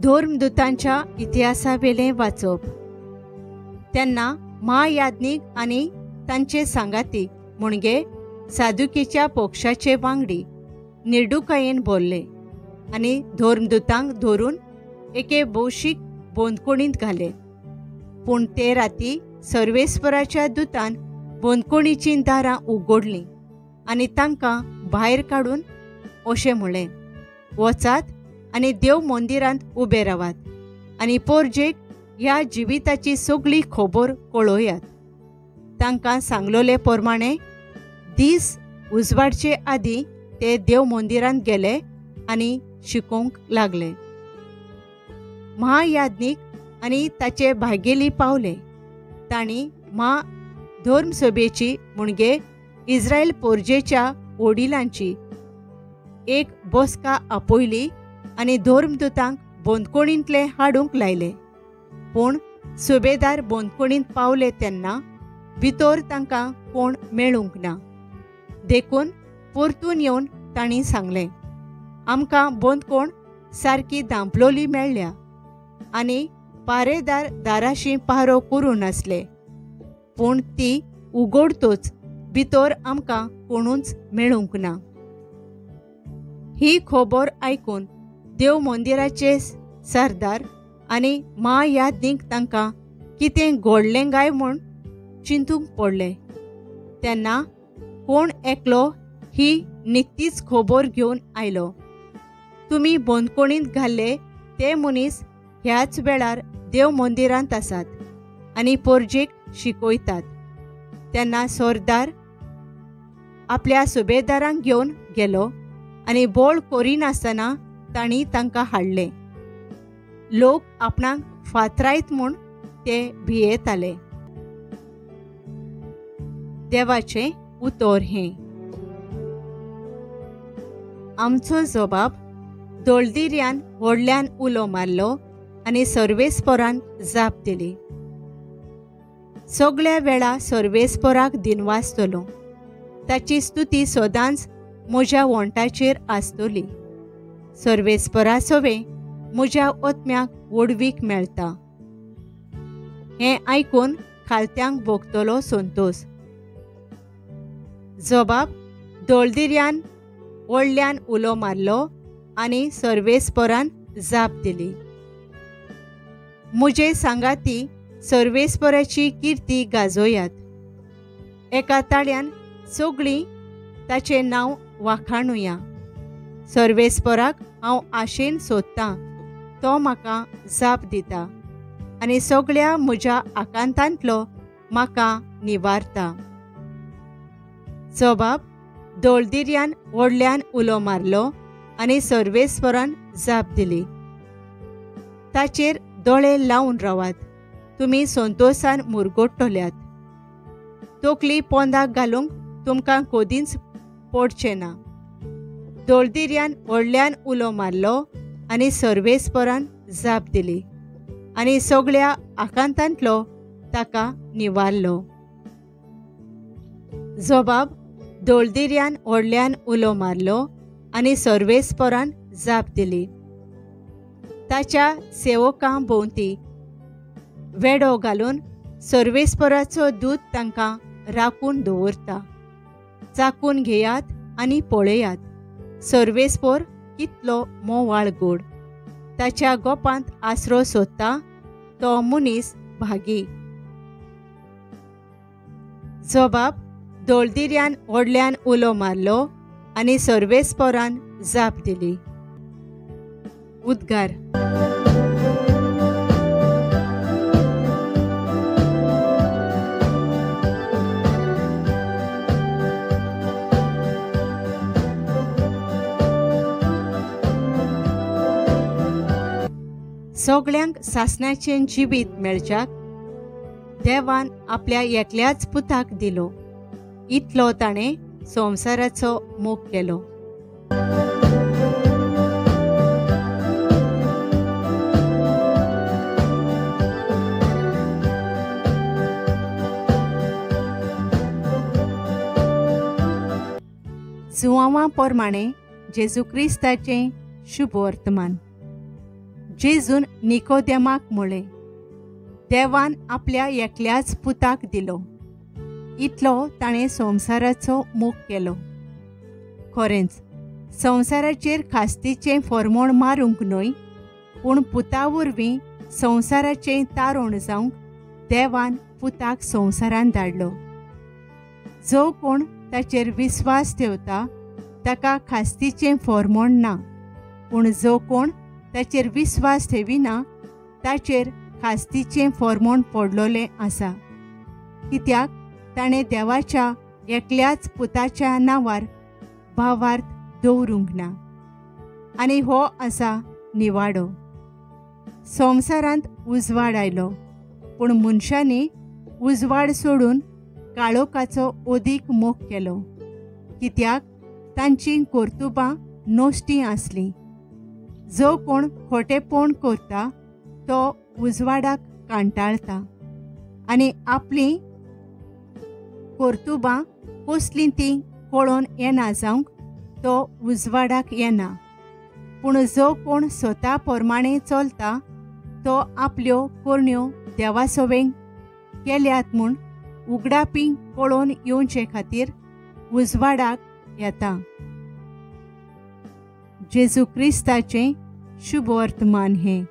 धर्मदूतांच्या इतिहासावेलें वाचप. तेन्ना महायाज्ञीक आनी तांचे सांगाती म्हणजे सादुकीच्या पक्षाचे वांगडी निर्डुकायेन बोल्ले आनी धर्मदूतांक धरून एके भौशीक बंदखणींत घाले. पूण ते राती सर्वेस्पराच्या दुतान बंदखणीचीं दारां उगडलीं आनी तांकां भायर काडून अशें म्हणलें, वचात आनी देव मंदिरांत उबे रावात आनी पोरजेक ह्या जिविताची सगळी खबर कळोवयात. तांकां सांगलोले प्रमाणे दीस उजवाडचे आदीं ते देव मंदिरांत गेले आनी शिकोवंक लागले. महायाज्ञीक आनी ताचे भागेली पावले. तांणी धर्मसभेची म्हणजे इस्रायल पोरजेच्या वडिलांची एक बसका आपयली आनी धर्मदूतांक बंदखणींतले हाडूंक लायले. पूण सुबेदार बंदखणींत पावले तेन्ना भितर तांकां कोण मेळूंक ना. देखून परतून येवन तांणी सांगलें, आमकां बंदखण सारकी धांपलोली मेळ्ळ्या आनी पारेदार दाराशी पारो करून आसले, पूण ती उगडतोच भितर आमकां कोणूच मेळूंक ना. ही खबर आयकून देव मंदिराचे सरदार आनी महायाज्ञीक तांकां कितें घडलें काय म्हूण चिंतूंक पडले. तेन्ना कोण एकलो ही निकतीच खबर घेवन आयलो, तुमी बंदखणींत घाल्ले ते मनीस ह्याच वेळार देव मंदिरांत आसात आनी पोरजेक शिकयतात. तेन्ना सरदार आपल्या सुबेदारांक घेवन गेलो आनी बोळ करिनासतना तांणी तांकां हाडले. लोक आपणाक फातरायत म्हूण ते भियेताले. देवाचें उतर हें. आमचो जबाब दळदिऱ्यान व्हडल्यान उलो मारलो आनी सर्वेस्परान जाप दिली. सगळ्या वेळा सर्वेस्पराक दिनवासतलो. ताची स्तुती सदांच म्हज्या वंटाचेर आसतली. सर्वेस्परा सवे म्हज्या ओतम्याक वडवीक मेळटा. हें आयकून खालत्यांक भोगतलो संतोश. जबाब दळदिऱ्यान व्हडल्यान उलो मारलो आनी सर्वेस्परान जाप दिली. म्हजे सांगाती सर्वेस्पराची किर्ती गाजोयात. एका ताळ्यान सगळीं ताचें नांव वाखाणुया. सर्वेस्पराक हांव आशेन सोदतां, तो म्हाका जाप दिता आनी सगळ्या म्हज्या आकांतांतलो म्हाका निवारता. जबाब दळदिऱ्यान व्हडल्यान उलो मारलो आनी सर्वेस्परान जाप दिली. ताचेर दोळे लावन रावात, तुमी संतोशान मुरगोडटल्यात. तकली पोंदाक घालूंक तुमकां कदींच पडचें ना. दळदिऱ्यान व्हडल्यान उलो मारलो आनी सर्वेस्परान जाप दिली आनी सगळ्या आकांतांतलो ताका निवारलो. जबाब दळदिऱ्यान व्हडल्यान उलो मारलो आनी सर्वेस्परान जाप दिली. ताच्या सेवकां भोंवती वेडो घालून सर्वेस्पराचो दूत तांकां राखून दवरता. चाकून घेयात आनी पळयात, सर्वेस्पर कितलो मोवाळ गोड. ताच्या गोपांत आसरो सोदता तो मनीस भागी. जबाब दळदिऱ्यान व्हडल्यान उलो मारलो आनी सर्वेस्परान जाप दिली. उद्गार. सगळ्यांक सासणाचें जिवीत मेळच्याक देवान आपल्या एकल्याच पुताक दिलो. इतलो ताणें संवसाराचो मोग केलो. जुवांवा प्रमाणे जेजू क्रिस्ताचें शुभ वर्तमान. जेजून निकोदेमाक म्हळें, देवान आपल्या एकल्याच पुताक दिलो, इतलो ताणें संवसाराचो मोग केलो. खरेंच संवसाराचेर खास्तीचें फर्मोण मारूंक न्हय, पूण पुता वरवीं संवसाराचें तारण जावंक देवान पुताक संवसारांत धाडलो. जो कोण ताचेर विस्वास ठेवता ताका खास्तीचें फर्मोण ना, पूण जो कोण ताचेर विस्वास ठेविना ताचेर खास्तीचें फर्मोण पडलोलें आसा. कित्याक ताणें देवाच्या एकल्याच पुताच्या नांवार भावार्थ दवरूंक ना. आनी हो आसा निवाडो. संवसारांत उजवाड आयलो, पूण मनशांनी उजवाड सोडून काळोखाचो ओदीक मोग केलो, कित्याक तांचीं कर्तुबां नश्टीं आसलीं. जो कोण खोटेपण करता तो उजवाडाक कांटाळटा, आनी आपलीं कर्तुबां कसलीं तीं कळोवन येना जावंक तो उजवाडाक येना. पूण जो कोण स्वता प्रमाणें चलता तो आपल्यो कोरण्यो देवासोवेक केल्यात म्हूण उगडापी कळोवन येवचे खातीर उजवाडाक येता. जेजू क्रिस्ताचें शुभ वर्तमान हें.